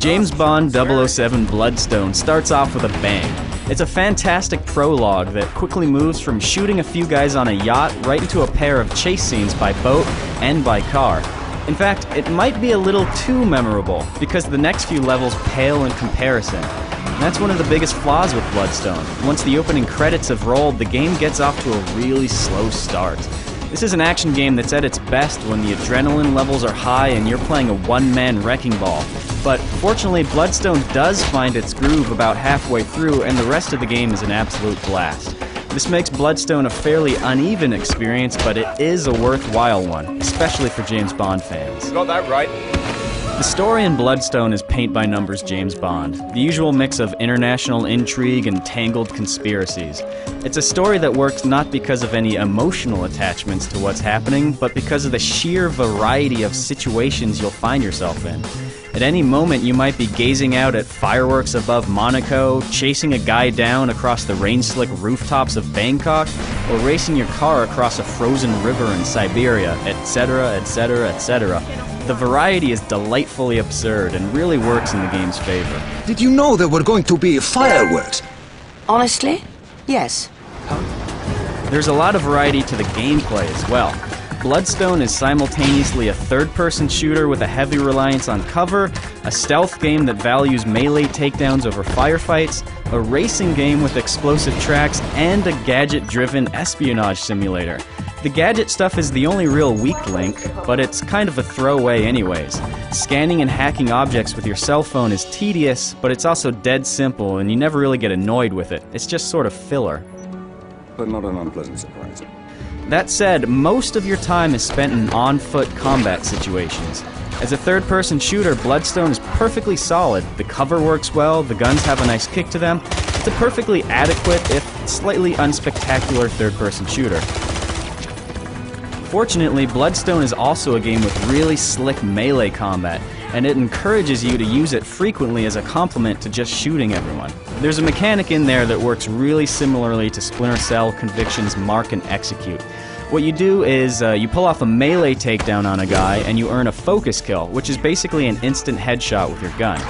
James Bond 007 Bloodstone starts off with a bang. It's a fantastic prologue that quickly moves from shooting a few guys on a yacht right into a pair of chase scenes by boat and by car. In fact, it might be a little too memorable, because the next few levels pale in comparison. And that's one of the biggest flaws with Bloodstone. Once the opening credits have rolled, the game gets off to a really slow start. This is an action game that's at its best when the adrenaline levels are high and you're playing a one-man wrecking ball. But fortunately, Bloodstone does find its groove about halfway through, and the rest of the game is an absolute blast. This makes Bloodstone a fairly uneven experience, but it is a worthwhile one, especially for James Bond fans. Got that right. The story in Bloodstone is paint-by-numbers James Bond, the usual mix of international intrigue and tangled conspiracies. It's a story that works not because of any emotional attachments to what's happening, but because of the sheer variety of situations you'll find yourself in. At any moment, you might be gazing out at fireworks above Monaco, chasing a guy down across the rain-slick rooftops of Bangkok, or racing your car across a frozen river in Siberia, etc., etc., etc. The variety is delightfully absurd and really works in the game's favor. Did you know there were going to be fireworks? Honestly? Yes. There's a lot of variety to the gameplay as well. Bloodstone is simultaneously a third-person shooter with a heavy reliance on cover, a stealth game that values melee takedowns over firefights, a racing game with explosive tracks, and a gadget-driven espionage simulator. The gadget stuff is the only real weak link, but it's kind of a throwaway anyways. Scanning and hacking objects with your cell phone is tedious, but it's also dead simple, and you never really get annoyed with it. It's just sort of filler. But not an unpleasant surprise. That said, most of your time is spent in on-foot combat situations. As a third-person shooter, Bloodstone is perfectly solid. The cover works well, the guns have a nice kick to them. It's a perfectly adequate, if slightly unspectacular third-person shooter. Fortunately, Bloodstone is also a game with really slick melee combat, and it encourages you to use it frequently as a complement to just shooting everyone. There's a mechanic in there that works really similarly to Splinter Cell, Conviction's Mark and Execute. What you do is you pull off a melee takedown on a guy and you earn a focus kill, which is basically an instant headshot with your gun.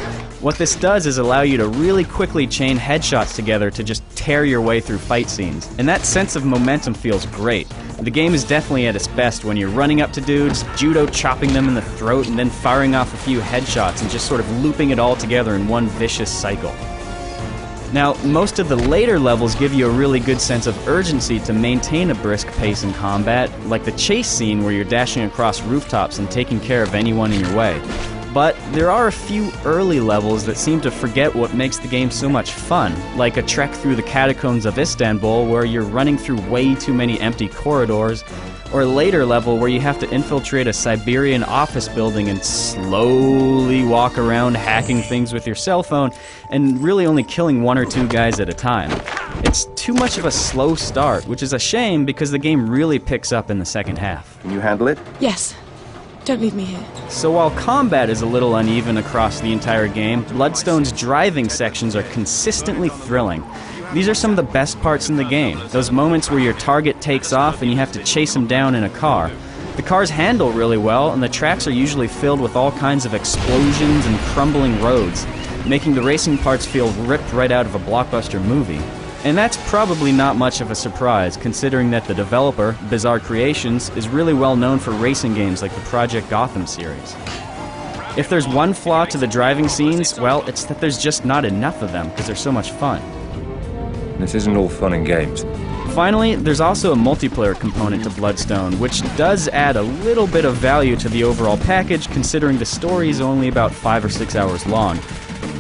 What this does is allow you to really quickly chain headshots together to just tear your way through fight scenes, and that sense of momentum feels great. The game is definitely at its best when you're running up to dudes, judo chopping them in the throat, and then firing off a few headshots and just sort of looping it all together in one vicious cycle. Now, most of the later levels give you a really good sense of urgency to maintain a brisk pace in combat, like the chase scene where you're dashing across rooftops and taking care of anyone in your way. But there are a few early levels that seem to forget what makes the game so much fun, like a trek through the catacombs of Istanbul where you're running through way too many empty corridors, or a later level where you have to infiltrate a Siberian office building and slowly walk around hacking things with your cell phone and really only killing one or two guys at a time. It's too much of a slow start, which is a shame because the game really picks up in the second half. Can you handle it? Yes. Don't leave me here. So while combat is a little uneven across the entire game, Bloodstone's driving sections are consistently thrilling. These are some of the best parts in the game, those moments where your target takes off and you have to chase them down in a car. The cars handle really well, and the tracks are usually filled with all kinds of explosions and crumbling roads, making the racing parts feel ripped right out of a blockbuster movie. And that's probably not much of a surprise, considering that the developer, Bizarre Creations, is really well known for racing games like the Project Gotham series. If there's one flaw to the driving scenes, well, it's that there's just not enough of them because they're so much fun. This isn't all fun and games. Finally, there's also a multiplayer component to Bloodstone, which does add a little bit of value to the overall package, considering the story is only about 5 or 6 hours long.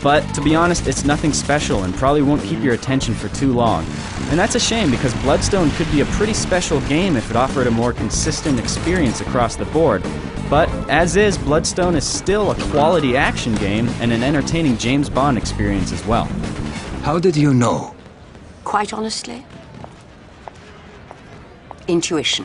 But, to be honest, it's nothing special and probably won't keep your attention for too long. And that's a shame because Bloodstone could be a pretty special game if it offered a more consistent experience across the board. But, as is, Bloodstone is still a quality action game and an entertaining James Bond experience as well. How did you know? Quite honestly? Intuition.